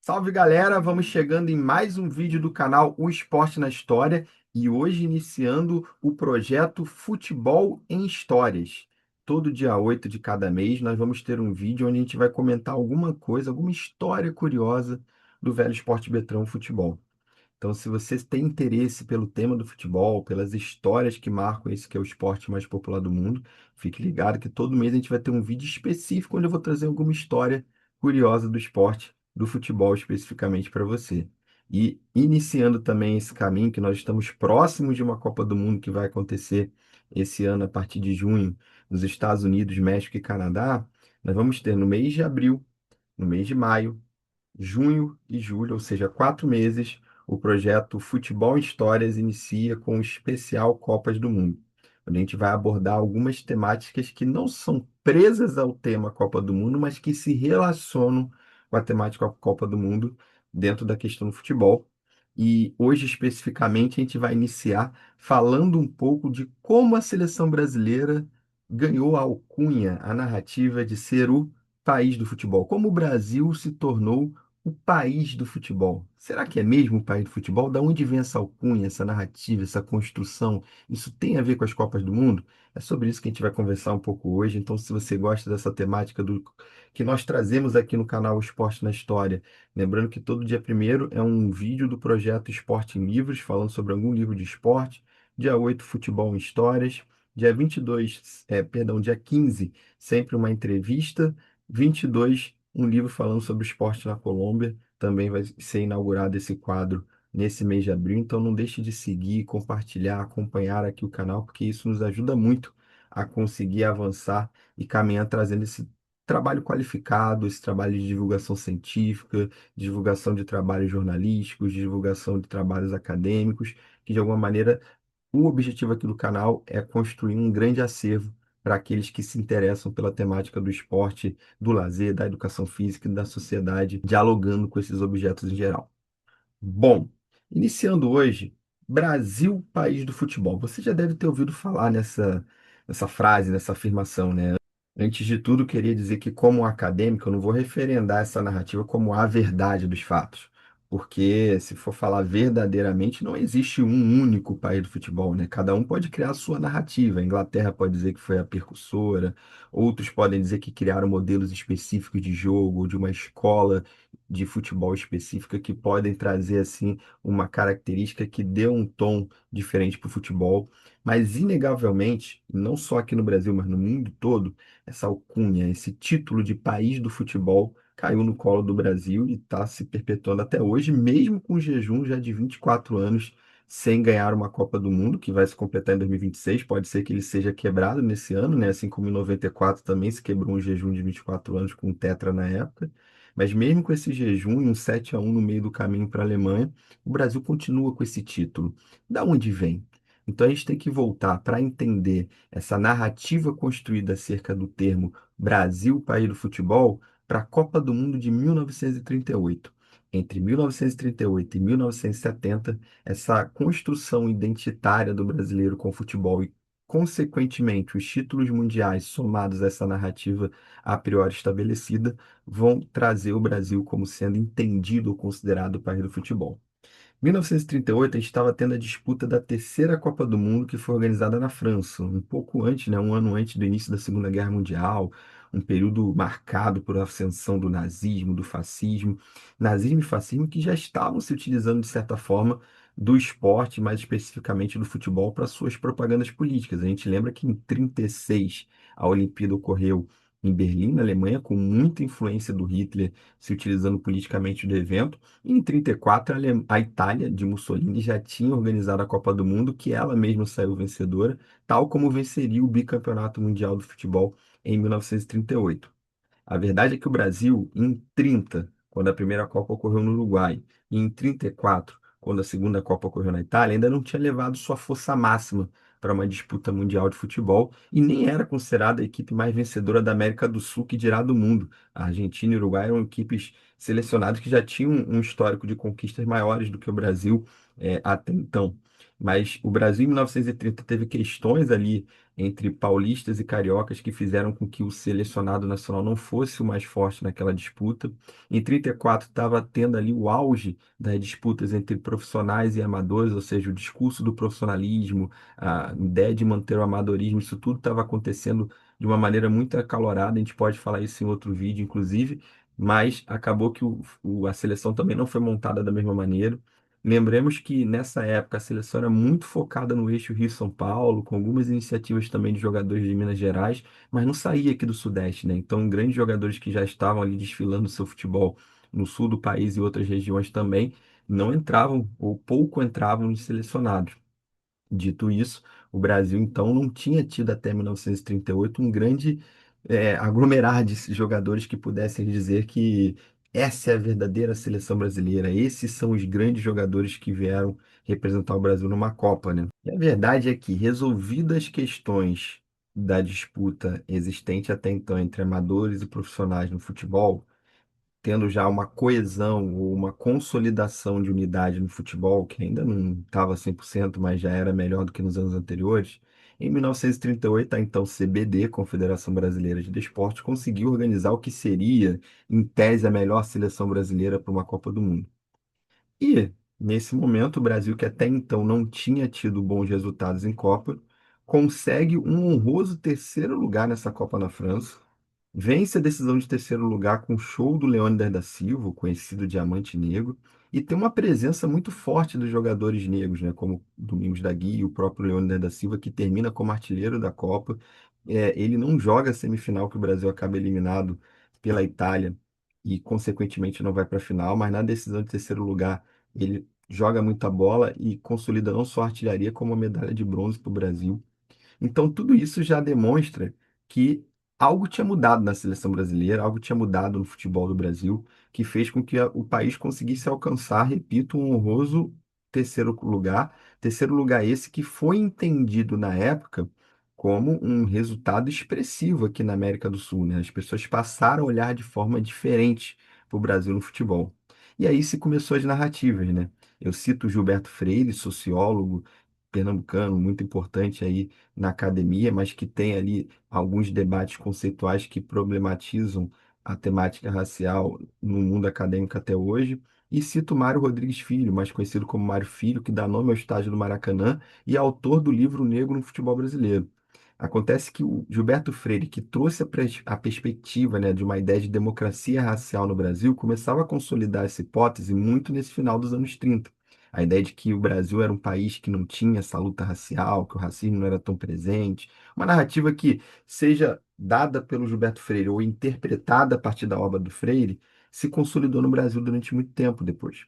Salve galera, vamos chegando em mais um vídeo do canal O Esporte na História e hoje iniciando o projeto Futebol em Histórias. Todo dia 8 de cada mês nós vamos ter um vídeo onde a gente vai comentar alguma coisa, alguma história curiosa do velho esporte Betrão Futebol. Então, se você tem interesse pelo tema do futebol, pelas histórias que marcam esse que é o esporte mais popular do mundo, fique ligado que todo mês a gente vai ter um vídeo específico onde eu vou trazer alguma história curiosa do esporte, do futebol especificamente para você. E iniciando também esse caminho, que nós estamos próximos de uma Copa do Mundo que vai acontecer esse ano, a partir de junho, nos Estados Unidos, México e Canadá, nós vamos ter no mês de abril, no mês de maio, junho e julho, ou seja, 4 meses, o projeto Futebol em Histórias inicia com o especial Copas do Mundo, onde a gente vai abordar algumas temáticas que não são presas ao tema Copa do Mundo, mas que se relacionam com a temática Copa do Mundo dentro da questão do futebol. E hoje, especificamente, a gente vai iniciar falando um pouco de como a seleção brasileira ganhou a alcunha, a narrativa de ser o país do futebol, como o Brasil se tornou o país do futebol. Será que é mesmo o país do futebol? Da onde vem essa alcunha, essa narrativa, essa construção? Isso tem a ver com as Copas do Mundo? É sobre isso que a gente vai conversar um pouco hoje. Então, se você gosta dessa temática do que nós trazemos aqui no canal Esporte na História, lembrando que todo dia primeiro é um vídeo do projeto Esporte em Livros, falando sobre algum livro de esporte. Dia 8 Futebol em Histórias. Dia 22, dia 15, sempre uma entrevista. 22 um livro falando sobre o esporte na Colômbia. Também vai ser inaugurado esse quadro nesse mês de abril. Então não deixe de seguir, compartilhar, acompanhar aqui o canal, porque isso nos ajuda muito a conseguir avançar e caminhar trazendo esse trabalho qualificado, esse trabalho de divulgação científica, divulgação de trabalhos jornalísticos, divulgação de trabalhos acadêmicos, que de alguma maneira o objetivo aqui do canal é construir um grande acervo para aqueles que se interessam pela temática do esporte, do lazer, da educação física e da sociedade, dialogando com esses objetos em geral. Bom, iniciando hoje, Brasil, país do futebol. Você já deve ter ouvido falar nessa frase, nessa afirmação, né? Antes de tudo, queria dizer que, como acadêmico, eu não vou referendar essa narrativa como a verdade dos fatos. Porque, se for falar verdadeiramente, não existe um único país do futebol, né? Cada um pode criar a sua narrativa. A Inglaterra pode dizer que foi a percussora, outros podem dizer que criaram modelos específicos de jogo, ou de uma escola de futebol específica que podem trazer, assim, uma característica que dê um tom diferente para o futebol. Mas, inegavelmente, não só aqui no Brasil, mas no mundo todo, essa alcunha, esse título de país do futebol caiu no colo do Brasil e está se perpetuando até hoje, mesmo com jejum já de 24 anos sem ganhar uma Copa do Mundo, que vai se completar em 2026. Pode ser que ele seja quebrado nesse ano, né? Assim como em 94 também se quebrou um jejum de 24 anos com o Tetra na época. Mas mesmo com esse jejum e um 7-1 no meio do caminho para a Alemanha, o Brasil continua com esse título. Da onde vem? Então a gente tem que voltar para entender essa narrativa construída acerca do termo Brasil, país do futebol, para a Copa do Mundo de 1938. Entre 1938 e 1970, essa construção identitária do brasileiro com o futebol e, consequentemente, os títulos mundiais somados a essa narrativa a priori estabelecida vão trazer o Brasil como sendo entendido ou considerado o país do futebol. 1938, a gente estava tendo a disputa da terceira Copa do Mundo, que foi organizada na França, um pouco antes, né, um ano antes do início da Segunda Guerra Mundial, um período marcado por ascensão do nazismo, do fascismo. Nazismo e fascismo que já estavam se utilizando, de certa forma, do esporte, mais especificamente do futebol, para suas propagandas políticas. A gente lembra que em 36 a Olimpíada ocorreu em Berlim, na Alemanha, com muita influência do Hitler se utilizando politicamente do evento. Em 34, a Itália de Mussolini já tinha organizado a Copa do Mundo, que ela mesma saiu vencedora, tal como venceria o bicampeonato mundial do futebol em 1938. A verdade é que o Brasil, em 30, quando a primeira Copa ocorreu no Uruguai, e em 34, quando a segunda Copa ocorreu na Itália, ainda não tinha levado sua força máxima para uma disputa mundial de futebol e nem era considerada a equipe mais vencedora da América do Sul, que dirá do mundo. A Argentina e o Uruguai eram equipes selecionadas que já tinham um histórico de conquistas maiores do que o Brasil até então. Mas o Brasil em 1930 teve questões ali entre paulistas e cariocas que fizeram com que o selecionado nacional não fosse o mais forte naquela disputa. Em 34 estava tendo ali o auge das disputas entre profissionais e amadores, ou seja, o discurso do profissionalismo, a ideia de manter o amadorismo, isso tudo estava acontecendo de uma maneira muito acalorada. A gente pode falar isso em outro vídeo, inclusive, mas acabou que a seleção também não foi montada da mesma maneira. Lembremos que nessa época a seleção era muito focada no eixo Rio-São Paulo, com algumas iniciativas também de jogadores de Minas Gerais, mas não saía aqui do Sudeste, né? Então, grandes jogadores que já estavam ali desfilando seu futebol no sul do país e outras regiões também não entravam ou pouco entravam nos selecionados. Dito isso, o Brasil então não tinha tido até 1938 um grande aglomerar de jogadores que pudessem dizer que essa é a verdadeira seleção brasileira, esses são os grandes jogadores que vieram representar o Brasil numa Copa, né? E a verdade é que, resolvidas as questões da disputa existente até então entre amadores e profissionais no futebol, tendo já uma coesão ou uma consolidação de unidade no futebol, que ainda não estava 100%, mas já era melhor do que nos anos anteriores, em 1938, a então CBD, Confederação Brasileira de Desportos, conseguiu organizar o que seria, em tese, a melhor seleção brasileira para uma Copa do Mundo. E, nesse momento, o Brasil, que até então não tinha tido bons resultados em Copa, consegue um honroso terceiro lugar nessa Copa na França, vence a decisão de terceiro lugar com o show do Leônidas da Silva, o conhecido Diamante Negro, e tem uma presença muito forte dos jogadores negros, né, como Domingos da Guia e o próprio Leônidas da Silva, que termina como artilheiro da Copa. Ele não joga a semifinal, que o Brasil acaba eliminado pela Itália e, consequentemente, não vai para a final, mas na decisão de terceiro lugar ele joga muita bola e consolida não só a artilharia, como a medalha de bronze para o Brasil. Então, tudo isso já demonstra que algo tinha mudado na seleção brasileira, algo tinha mudado no futebol do Brasil, que fez com que o país conseguisse alcançar, repito, um honroso terceiro lugar. Terceiro lugar esse que foi entendido na época como um resultado expressivo aqui na América do Sul, né? As pessoas passaram a olhar de forma diferente para o Brasil no futebol. E aí se começou as narrativas, né? Eu cito Gilberto Freire, sociólogo pernambucano, muito importante aí na academia, mas que tem ali alguns debates conceituais que problematizam a temática racial no mundo acadêmico até hoje. E cito Mário Rodrigues Filho, mais conhecido como Mário Filho, que dá nome ao estádio do Maracanã e é autor do livro Negro no Futebol Brasileiro. Acontece que o Gilberto Freire, que trouxe a perspectiva, né, de uma ideia de democracia racial no Brasil, começava a consolidar essa hipótese muito nesse final dos anos 30. A ideia de que o Brasil era um país que não tinha essa luta racial, que o racismo não era tão presente. Uma narrativa que, seja dada pelo Gilberto Freire ou interpretada a partir da obra do Freire, se consolidou no Brasil durante muito tempo depois.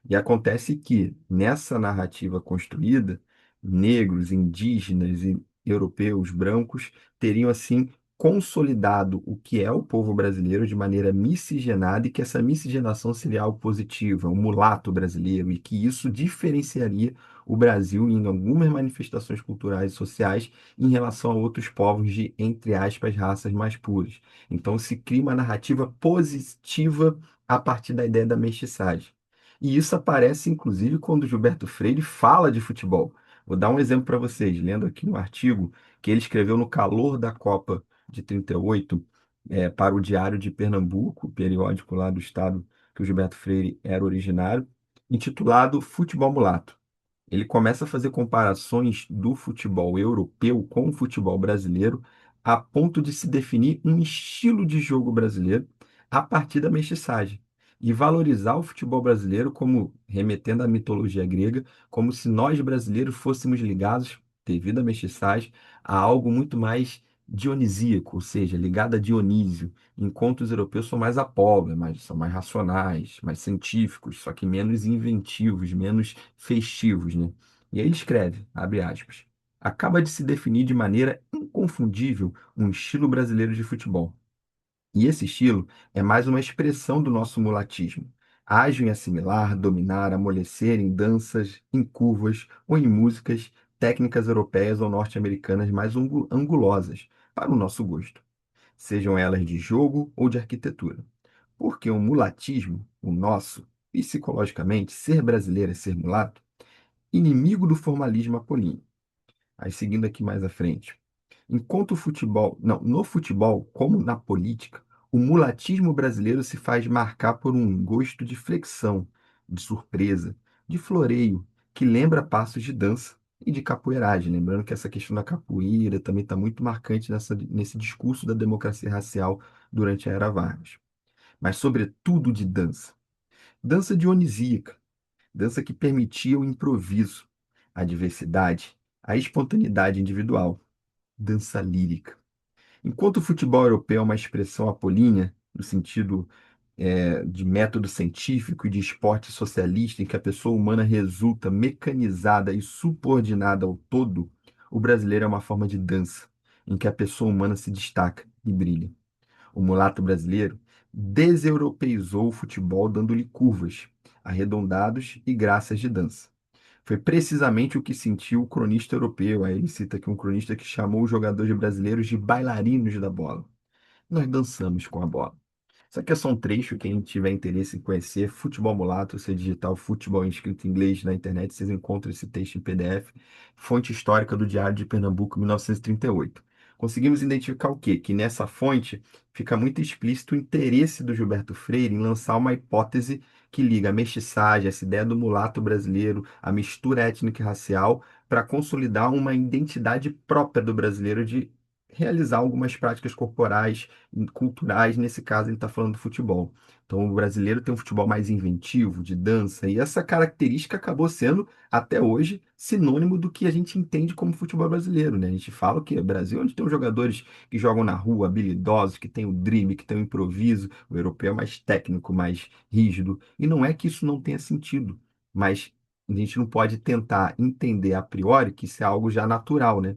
E acontece que, nessa narrativa construída, negros, indígenas e europeus brancos teriam, assim, consolidado o que é o povo brasileiro de maneira miscigenada e que essa miscigenação seria algo positivo, um mulato brasileiro, e que isso diferenciaria o Brasil em algumas manifestações culturais e sociais em relação a outros povos de, entre aspas, raças mais puras. Então se cria uma narrativa positiva a partir da ideia da mestiçagem. E isso aparece, inclusive, quando Gilberto Freire fala de futebol. Vou dar um exemplo para vocês, lendo aqui um artigo que ele escreveu no calor da Copa de 38, para o Diário de Pernambuco, o periódico lá do estado que o Gilberto Freire era originário, intitulado Futebol Mulato. Ele começa a fazer comparações do futebol europeu com o futebol brasileiro, a ponto de se definir um estilo de jogo brasileiro a partir da mestiçagem. E valorizar o futebol brasileiro como, remetendo à mitologia grega, como se nós brasileiros fôssemos ligados, devido à mestiçagem, a algo muito mais dionisíaco, ou seja, ligado a Dionísio, enquanto os europeus são mais Apolo, são mais racionais, mais científicos, só que menos inventivos, menos festivos, né? E aí ele escreve, abre aspas, acaba de se definir de maneira inconfundível um estilo brasileiro de futebol. E esse estilo é mais uma expressão do nosso mulatismo. Ágil em assimilar, dominar, amolecer em danças, em curvas ou em músicas, técnicas europeias ou norte-americanas mais angulosas, para o nosso gosto, sejam elas de jogo ou de arquitetura. Porque o mulatismo, o nosso, psicologicamente, ser brasileiro é ser mulato, inimigo do formalismo apolíneo. Aí seguindo aqui mais à frente. Enquanto o futebol, não, no futebol, como na política, o mulatismo brasileiro se faz marcar por um gosto de flexão, de surpresa, de floreio, que lembra passos de dança e de capoeiragem. Lembrando que essa questão da capoeira também está muito marcante nesse discurso da democracia racial durante a Era Vargas. Mas, sobretudo, de dança. Dança dionisíaca, dança que permitia o improviso, a diversidade, a espontaneidade individual. Dança lírica. Enquanto o futebol europeu é uma expressão apolínea, no sentido de método científico e de esporte socialista, em que a pessoa humana resulta mecanizada e subordinada ao todo, o brasileiro é uma forma de dança, em que a pessoa humana se destaca e brilha. O mulato brasileiro deseuropeizou o futebol, dando-lhe curvas, arredondados e graças de dança. Foi precisamente o que sentiu o cronista europeu. Aí ele cita aqui um cronista que chamou os jogadores brasileiros de bailarinos da bola. Nós dançamos com a bola. Isso aqui é só um trecho. Quem tiver interesse em conhecer Futebol Mulato, você digitar o futebol escrito em inglês na internet, vocês encontram esse texto em PDF, fonte histórica do Diário de Pernambuco, 1938. Conseguimos identificar o quê? Que nessa fonte fica muito explícito o interesse do Gilberto Freire em lançar uma hipótese que liga a mestiçagem, essa ideia do mulato brasileiro, a mistura étnica e racial, para consolidar uma identidade própria do brasileiro de realizar algumas práticas corporais culturais, nesse caso ele está falando do futebol. Então, o brasileiro tem um futebol mais inventivo, de dança, e essa característica acabou sendo, até hoje, sinônimo do que a gente entende como futebol brasileiro, né? A gente fala que o Brasil é onde tem os jogadores que jogam na rua, habilidosos, que tem o drible, que tem o improviso, o europeu é mais técnico, mais rígido, e não é que isso não tenha sentido, mas a gente não pode tentar entender a priori que isso é algo já natural, né?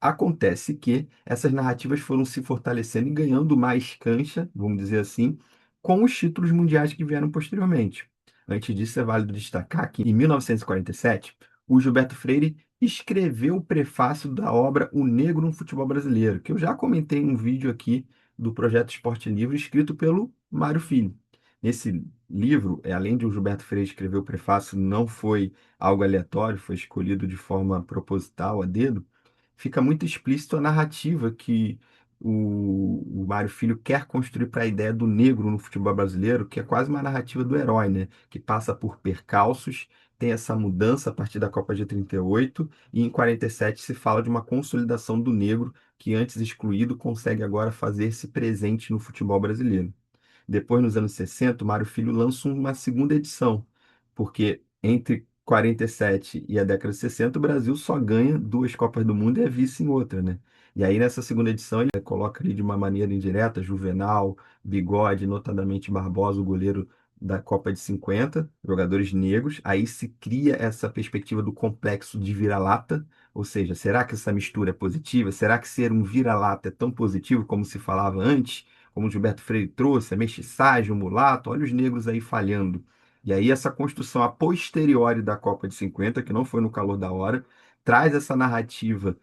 Acontece que essas narrativas foram se fortalecendo e ganhando mais cancha, vamos dizer assim, com os títulos mundiais que vieram posteriormente. Antes disso, é válido destacar que, em 1947, o Gilberto Freire escreveu o prefácio da obra O Negro no Futebol Brasileiro, que eu já comentei em um vídeo aqui do Projeto Esporte Livre, escrito pelo Mário Filho. Nesse livro, além de o Gilberto Freire escrever o prefácio, não foi algo aleatório, foi escolhido de forma proposital, a dedo, fica muito explícito a narrativa que o Mário Filho quer construir para a ideia do negro no futebol brasileiro, que é quase uma narrativa do herói, né? Que passa por percalços, tem essa mudança a partir da Copa de 38, e em 47 se fala de uma consolidação do negro, que antes excluído consegue agora fazer-se presente no futebol brasileiro. Depois, nos anos 60, o Mário Filho lança uma segunda edição, porque entre 47 e a década de 60, o Brasil só ganha duas Copas do Mundo e é vice em outra, né? E aí, nessa segunda edição, ele coloca ali de uma maneira indireta Juvenal, Bigode, notadamente Barbosa, o goleiro da Copa de 50, jogadores negros. Aí se cria essa perspectiva do complexo de vira-lata, ou seja, será que essa mistura é positiva? Será que ser um vira-lata é tão positivo como se falava antes? Como o Gilberto Freire trouxe, a mestiçagem, o mulato, olha os negros aí falhando. E aí essa construção a posteriori da Copa de 50, que não foi no calor da hora, traz essa narrativa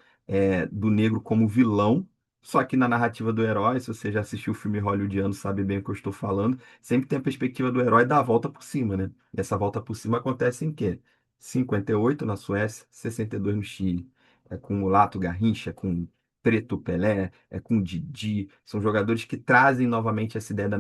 do negro como vilão, só que na narrativa do herói, se você já assistiu o filme hollywoodiano, sabe bem o que eu estou falando, sempre tem a perspectiva do herói dar a volta por cima, né? E essa volta por cima acontece em quê? 58 na Suécia, 62 no Chile. É com o mulato Garrincha, com Preto Pelé, com Didi, são jogadores que trazem novamente essa ideia da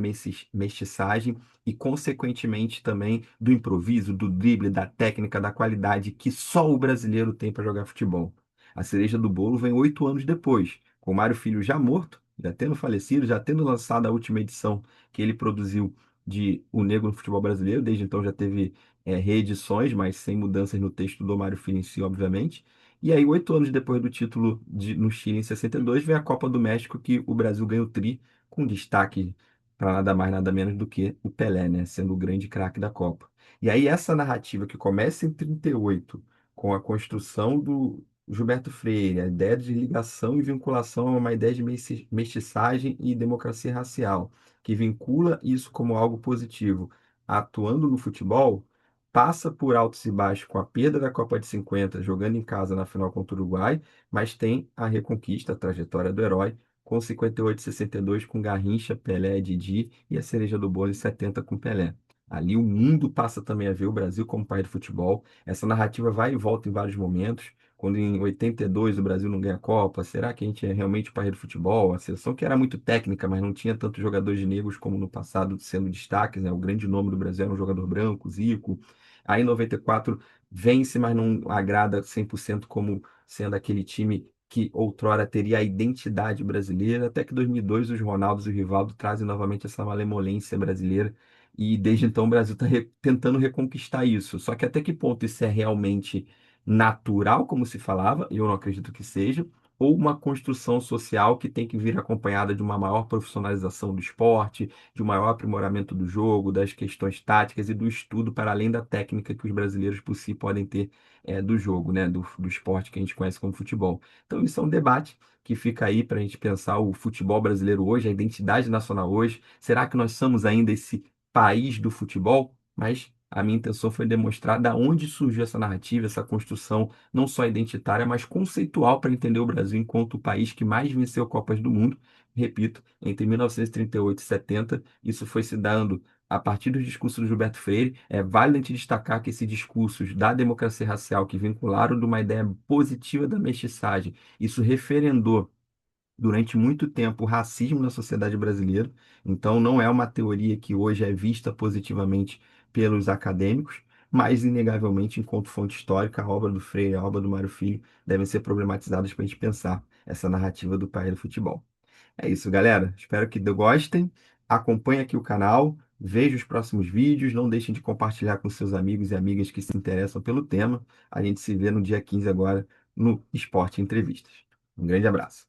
mestiçagem e, consequentemente, também do improviso, do drible, da técnica, da qualidade que só o brasileiro tem para jogar futebol. A cereja do bolo vem 8 anos depois, com Mário Filho já morto, já tendo falecido, já tendo lançado a última edição que ele produziu de O Negro no Futebol Brasileiro. Desde então já teve reedições, mas sem mudanças no texto do Mário Filho em si, obviamente. E aí, 8 anos depois do título no Chile, em 62, vem a Copa do México, que o Brasil ganha o tri, com destaque para nada mais, nada menos do que o Pelé, né? Sendo o grande craque da Copa. E aí, essa narrativa que começa em 38, com a construção do Gilberto Freire, a ideia de ligação e vinculação a uma ideia de mestiçagem e democracia racial, que vincula isso como algo positivo, atuando no futebol passa por altos e baixos com a perda da Copa de 50, jogando em casa na final contra o Uruguai, mas tem a reconquista, a trajetória do herói, com 58 e 62 com Garrincha, Pelé, Didi e a cereja do bolo em 70 com Pelé. Ali o mundo passa também a ver o Brasil como país de futebol. Essa narrativa vai e volta em vários momentos. Quando em 82 o Brasil não ganha a Copa, será que a gente é realmente país de futebol? A seleção que era muito técnica, mas não tinha tantos jogadores negros como no passado sendo destaques, né? O grande nome do Brasil era um jogador branco, Zico. Aí em 94 vence, mas não agrada 100% como sendo aquele time que outrora teria a identidade brasileira, até que em 2002 os Ronaldos e o Rivaldo trazem novamente essa malemolência brasileira e desde então o Brasil está tentando reconquistar isso. Só que até que ponto isso é realmente natural, como se falava, e eu não acredito que seja, ou uma construção social que tem que vir acompanhada de uma maior profissionalização do esporte, de um maior aprimoramento do jogo, das questões táticas e do estudo para além da técnica que os brasileiros por si podem ter do jogo, né, do esporte que a gente conhece como futebol. Então isso é um debate que fica aí para a gente pensar o futebol brasileiro hoje, a identidade nacional hoje. Será que nós somos ainda esse país do futebol? Mas a minha intenção foi demonstrar da onde surgiu essa narrativa, essa construção, não só identitária, mas conceitual para entender o Brasil enquanto o país que mais venceu Copas do Mundo. Repito, entre 1938 e 70, isso foi se dando a partir dos discursos do Gilberto Freire. É válido a gente destacar que esses discursos da democracia racial, que vincularam de uma ideia positiva da mestiçagem, isso referendou durante muito tempo o racismo na sociedade brasileira. Então, não é uma teoria que hoje é vista positivamente pelos acadêmicos, mas, inegavelmente, enquanto fonte histórica, a obra do Freire, a obra do Mário Filho devem ser problematizadas para a gente pensar essa narrativa do país do futebol. É isso, galera. Espero que gostem. Acompanhe aqui o canal, veja os próximos vídeos. Não deixem de compartilhar com seus amigos e amigas que se interessam pelo tema. A gente se vê no dia 15 agora no Esporte Entrevistas. Um grande abraço.